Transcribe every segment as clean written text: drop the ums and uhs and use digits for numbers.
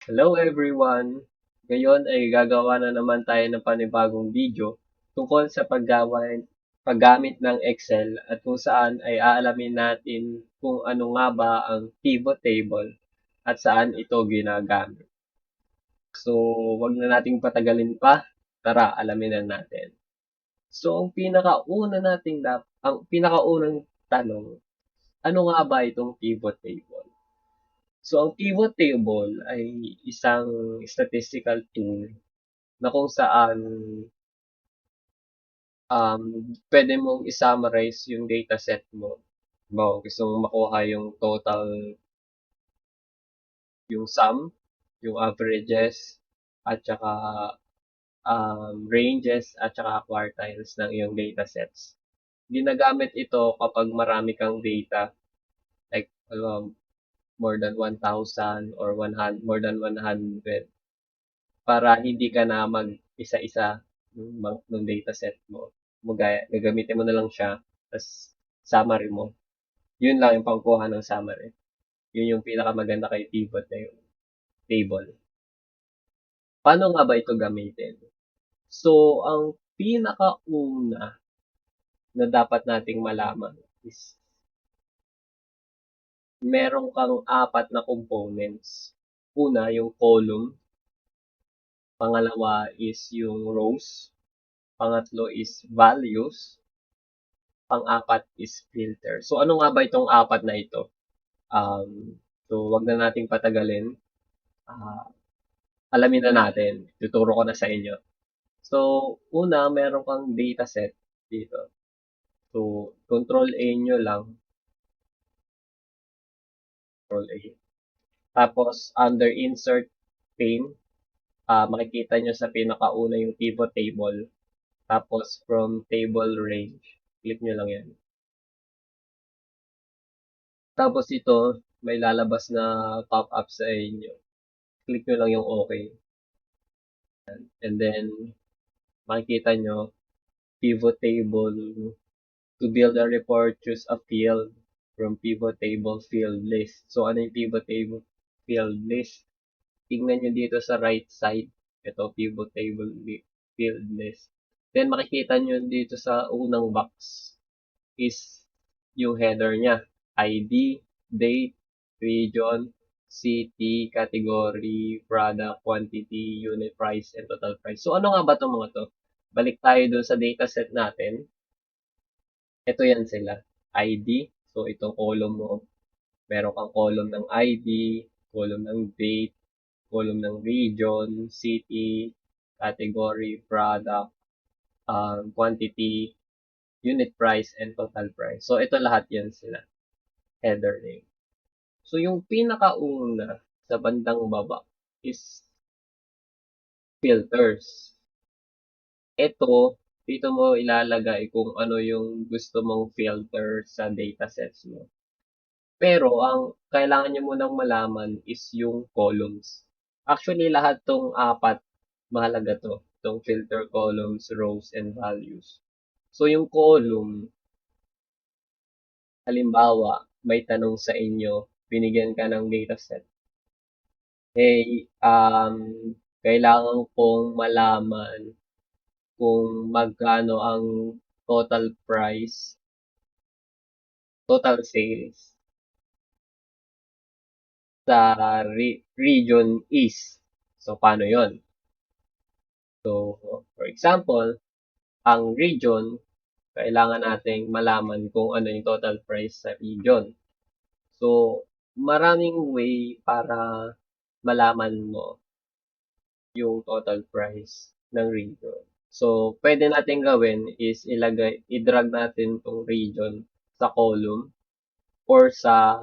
Hello everyone! Ngayon ay gagawa na naman tayo ng panibagong video tungkol sa paggamit ng Excel at kung saan ay aalamin natin kung ano nga ba ang pivot table at saan ito ginagamit. So, wag na nating patagalin pa. Tara, alamin na natin. So, ang pinakaunang tanong, ano nga ba itong pivot table? So, ang pivot table ay isang statistical tool na kung saan pwede mong i-summarize yung dataset mo. Halimbawa, gusto mong makuha yung total, yung sum, yung averages, at saka ranges, at saka quartiles ng iyong datasets. Ginagamit ito kapag marami kang data, like more than 1,000 or 100, more than 100, para hindi ka na mag-isa-isa ng dataset mo. Gagamitin mo na lang siya, tas summary mo. Yun lang yung pangkuha ng summary. Yun yung pinakamaganda kay pivot na yung table. Paano nga ba ito gamitin? So, ang pinakauna na dapat nating malaman is meron kang apat na components. Una, yung column. Pangalawa is yung rows. Pangatlo is values. Pang-apat is filter. So, ano nga ba itong apat na ito? So, wag na nating patagalin. Ah, alamin na natin. Tuturo ko na sa inyo. So, una, meron kang dataset dito. So, control A nyo lang. Control A. Tapos, under insert pane, makikita nyo sa pinakauna yung pivot table. Tapos, from table range. Click nyo lang yan. Tapos ito, may lalabas na pop-up sa inyo. Click nyo lang yung okay. And then, makikita nyo, pivot table. To build a report, choose a field from pivot table field list. So, ano yung pivot table field list? Tingnan nyo dito sa right side. Ito, pivot table field list. Then, makikita nyo dito sa unang box is yung header niya. ID, date, region, city, category, product, quantity, unit price, and total price. So, ano nga ba itong mga to? Balik tayo dun sa dataset natin. Ito yan sila. ID. So, itong column mo. Meron kang column ng ID, column ng date, column ng region, city, category, product, quantity, unit price, and total price. So, ito lahat yan sila. Header name. So, yung pinakauna sa bandang baba is filters. Ito, dito mo ilalagay kung ano yung gusto mong filter sa datasets mo. Pero, ang kailangan nyo munang malaman is yung columns. Actually, lahat tong apat, mahalaga to. Itong filter, columns, rows, and values. So, yung column, halimbawa, may tanong sa inyo, binigyan ka ng dataset. Hey, kailangan kong malaman kung magkano ang total price, total sales sa region East. So, paano yon? So, for example, ang region, kailangan nating malaman kung ano yung total price sa region. So, maraming way para malaman mo yung total price ng region. So, pwede natin gawin is i-drag natin tong region sa column or sa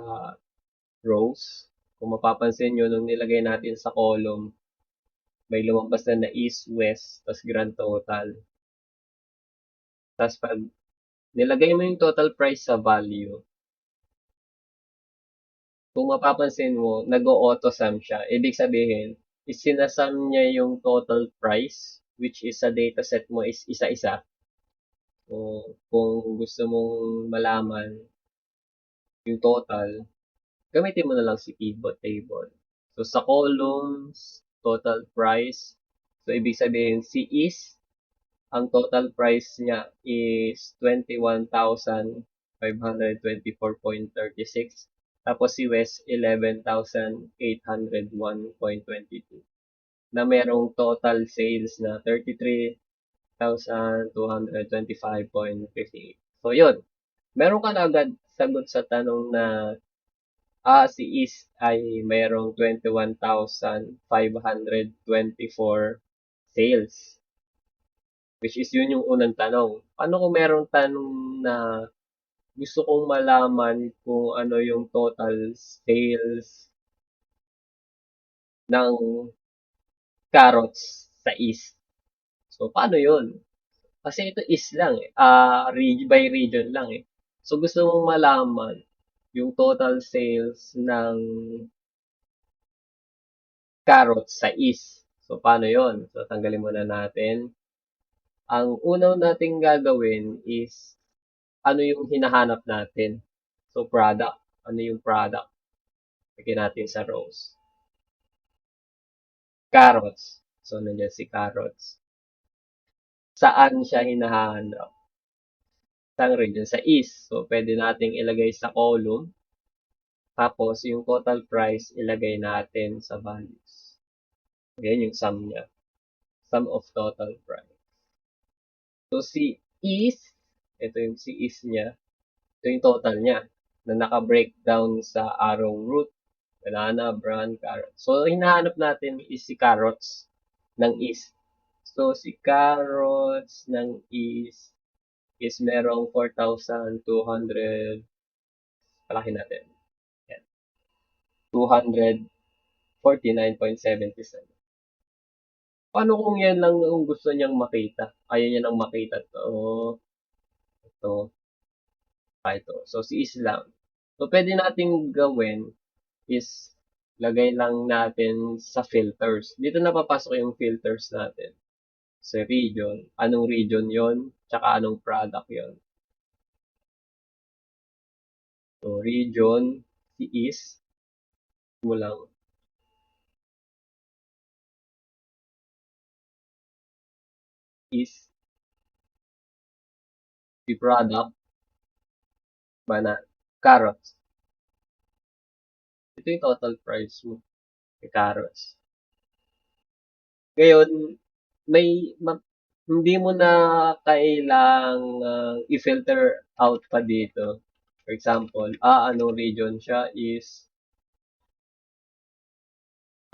rows. Kung mapapansin nyo, nung nilagay natin sa column, may lumabas na east, west, tas grand total. Tas pag nilagay mo yung total price sa value, kung mapapansin mo, nag-auto sum siya. Ibig sabihin, isinasum niya yung total price, which is sa dataset mo is isa-isa. So, kung gusto mong malaman yung total, gamitin mo na lang si pivot table. So, sa columns, total price. So, ibig sabihin, si is, ang total price niya is 21,524.36. Tapos si West, 11,801.22. Na merong total sales na 33,225.58. So, yun. Meron ka na agad sagot sa tanong na si East ay mayroong 21,524 sales. Which is yun yung unang tanong. Paano kung merong tanong na gusto kong malaman kung ano yung total sales ng carrots sa East? So, paano yun? Kasi ito is lang eh. By region lang eh. So, gusto mong malaman yung total sales ng carrots sa East. So, paano yon? So, tanggalin muna natin. Ang unaw nating gagawin is ano yung hinahanap natin. So, product. Ano yung product? Lagyan natin sa rows. Carrots. So, nandiyan si carrots. Saan siya hinahanap? Saan region? Sa East. So, pwede nating ilagay sa column. Tapos, yung total price, ilagay natin sa values. Yan yung sum niya. Sum of total price. So, si is, ito yung si is niya. Ito yung total niya na naka-breakdown sa arrow root, banana, brown, carrot. So, hinahanap natin is si carrots ng is. So, si carrots ng is merong 4,200, palaki natin. Yan. 249.77. Paano kung yan lang ang gusto niyang makita? Ayaw niya nang makita to. Ito. Ito. So, si is lang. So, pwede nating gawin is lagay lang natin sa filters. Dito na papasok yung filters natin. Sa region. Anong region yon? Tsaka anong product yon? So, region, si mo lang. Is, si product, banana, carrots. Ito yung total price mo. Carrots. Ngayon, may hindi mo na kailangang i-filter out pa dito. For example, anong region siya is,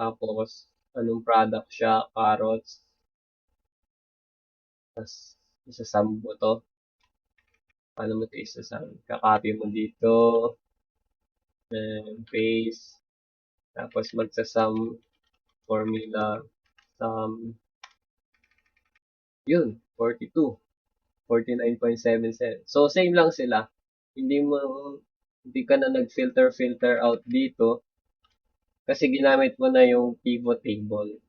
tapos, anong product siya, carrots, tapos, isasam mo to. Paano mo ito isasam? Kakopy mo dito, and paste, tapos magsasum formula, sum, yun, 42. 49.77. So, same lang sila. Hindi ka na nag-filter out dito kasi ginamit mo na yung pivot table.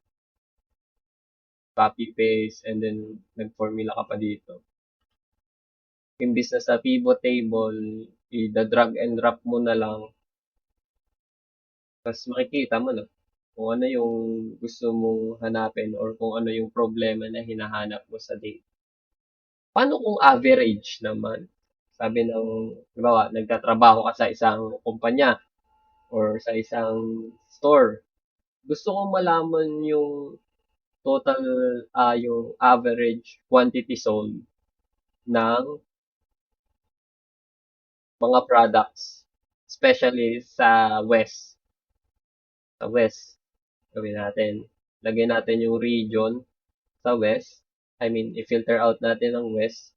Copy, paste, and then nag-formula ka pa dito. Imbis na sa pivot table, i-drag and drop mo na lang. Tapos makikita mo na kung ano yung gusto mong hanapin or kung ano yung problema na hinahanap mo sa data. Paano kung average naman? Sabi ng, halimbawa, nagtatrabaho ka sa isang kumpanya or sa isang store. Gusto kong malaman yung total, yung average quantity sold ng mga products, especially sa West. Sa West, gawin natin. Lagay natin yung region sa West. I mean, i-filter out natin ang West.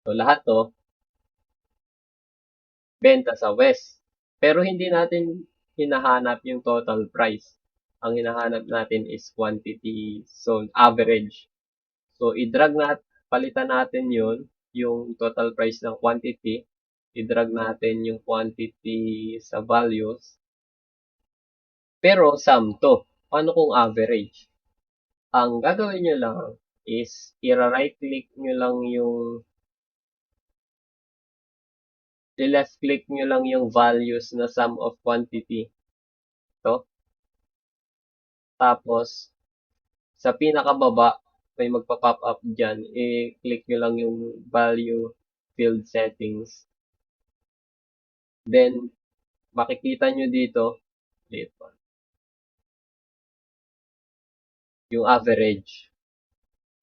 So, lahat to, benta sa West. Pero hindi natin hinahanap yung total price. Ang hinahanap natin is quantity sold, average. So, palitan natin yun, yung total price ng quantity. I-drag natin yung quantity sa values. Pero, sum to. Paano kung average? Ang gagawin nyo lang is, i-right click nyo lang yung left click nyo lang yung values na sum of quantity. Ito. Tapos, sa pinakababa, may magpa-pop up dyan. I-click nyo lang yung value field settings. Then, makikita nyo dito, yung average.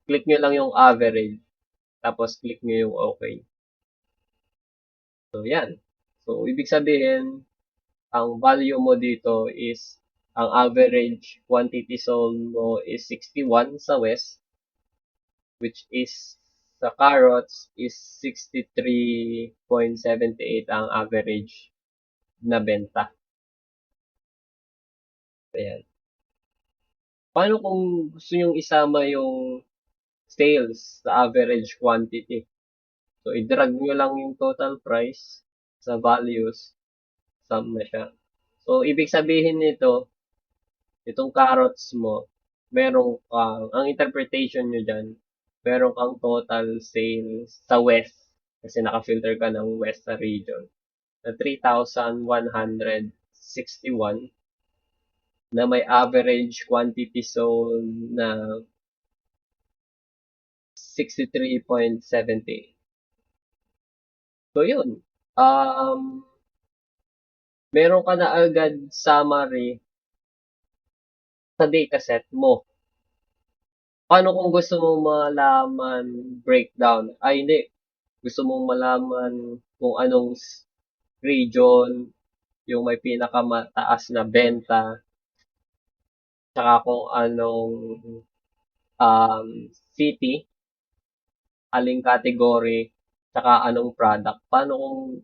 Click nyo lang yung average. Tapos, click nyo yung okay. So, yan. So, ibig sabihin, ang value mo dito is, ang average quantity sold mo is 61 sa west, which is sa carrots is 63.78 ang average na benta. Ayan. Paano kung gusto nyong isama yung sales sa average quantity? So, i-drag nyo lang yung total price sa values, sum na siya. So, ibig sabihin nito, itong carrots mo, meron kang, ang interpretation nyo dyan, meron kang total sales sa west, kasi naka-filter ka ng west na region, na 3,161 na may average quantity sold na 63.70. So, yun. Meron ka na agad summary sa dataset mo. Paano kung gusto mong malaman breakdown? Ay, hindi. Gusto mong malaman kung anong region yung may pinakamataas na benta, tsaka kung anong city, aling category, tsaka anong product. Paano kung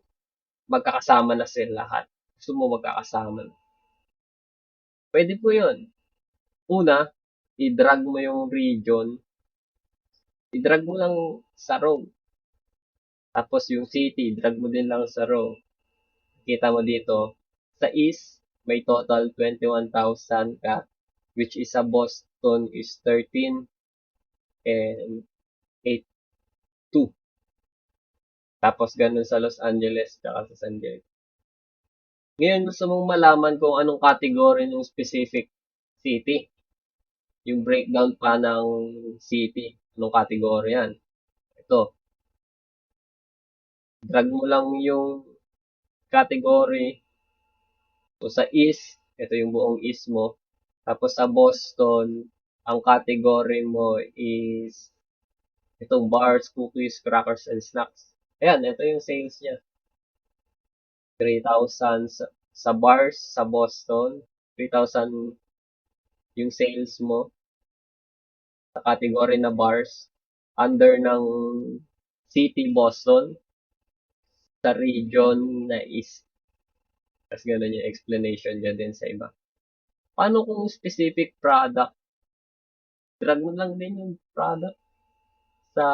magkakasama na sila lahat? Gusto mo magkakasama na? Pwede po yun. Una, i-drag mo yung region. I-drag mo lang sa row. Tapos yung city, drag mo din lang sa row. Kita mo dito, sa east, may total 21,000 ka, which is sa Boston is 13 and 8.2. Tapos ganun sa Los Angeles tsaka sa San Diego. Ngayon, gusto mong malaman kung anong category ng specific city. Yung breakdown pa ng city. Anong category yan. Ito. Drag mo lang yung category. So, sa east, ito yung buong east mo. Tapos sa Boston, ang category mo is itong bars, cookies, crackers, and snacks. Ayan, ito yung sales niya. 3,000 sa bars sa Boston, 3,000 yung sales mo sa category na bars under ng City Boston sa region na East. Tapos ganun yung explanation niya din sa iba. Paano kung specific product? Drag mo lang din yung product sa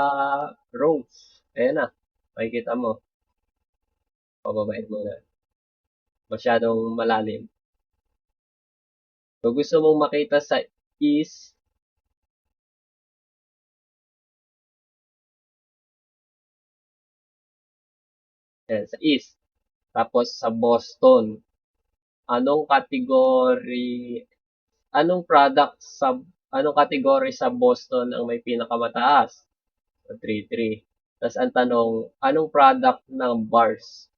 rows. Ayan na. Makikita mo. Pababain mo na. Masyadong malalim. So, gusto mong makita sa east, ayan, sa east. Tapos sa Boston, anong category, anong product sa, anong category sa Boston ang may pinakamataas? So, 3-3. Tapos ang tanong, anong product ng bars?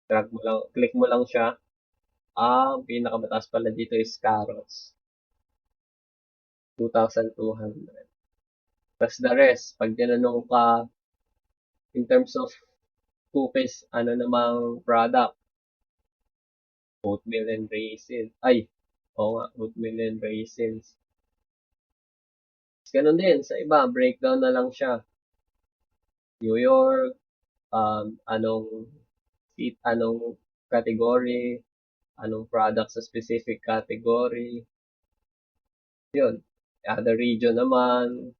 Drag mo lang, click mo lang siya. Ang pinakamataas pala dito is carrots. 2,200. Tapos the rest, pag tinanong ka, in terms of cookies, ano namang product? Oatmeal and raisins. Ay, oo nga, oatmeal and raisins. Ganun din, sa iba, breakdown na lang siya. New York, anong category, anong product sa specific category. Yun. Other region naman,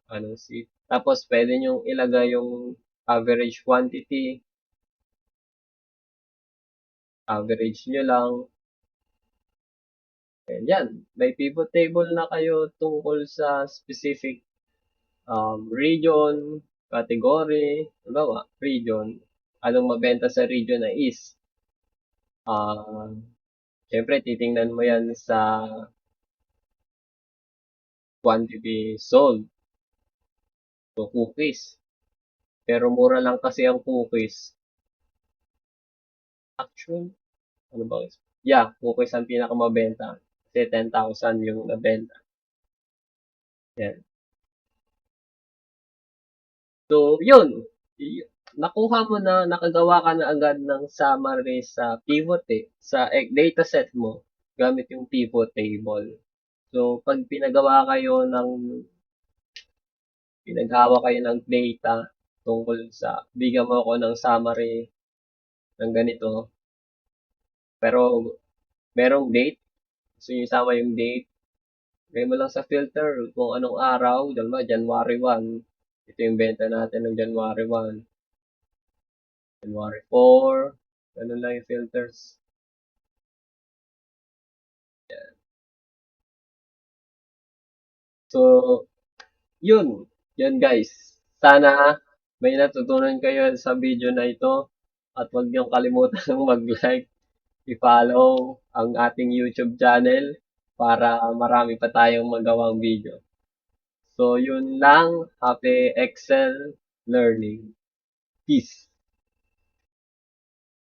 anong city. Tapos, pwede nyo ilagay yung average quantity, average nyo lang. And yan, may pivot table na kayo tungkol sa specific region, category, halimbawa, region. Anong mabenta sa region na is Siyempre, titingnan mo yan sa quantity sold. So, cookies. Pero mura lang kasi ang cookies. Actual, ano ba? Yeah, cookies ang pinakamabenta. Kasi 10,000 yung nabenta. Yan. So, yun. Nakuha mo na, nakagawa ka na agad ng summary sa pivot sa dataset mo gamit yung pivot table. So, pag pinaghawa kayo ng data tungkol sa, bigyan mo ako ng summary ng ganito, pero merong date, gusto nyo isama yung date, lagay mo lang sa filter kung anong araw, dyan ba, January 1, ito yung benta natin ng January 1, January 4, ganun lang yung filters. So, yun. Yun guys. Sana may natutunan kayo sa video na ito at huwag niyong kalimutan mag-like, i-follow ang ating YouTube channel para marami pa tayong magawang video. So, yun lang. Happy Excel learning. Peace.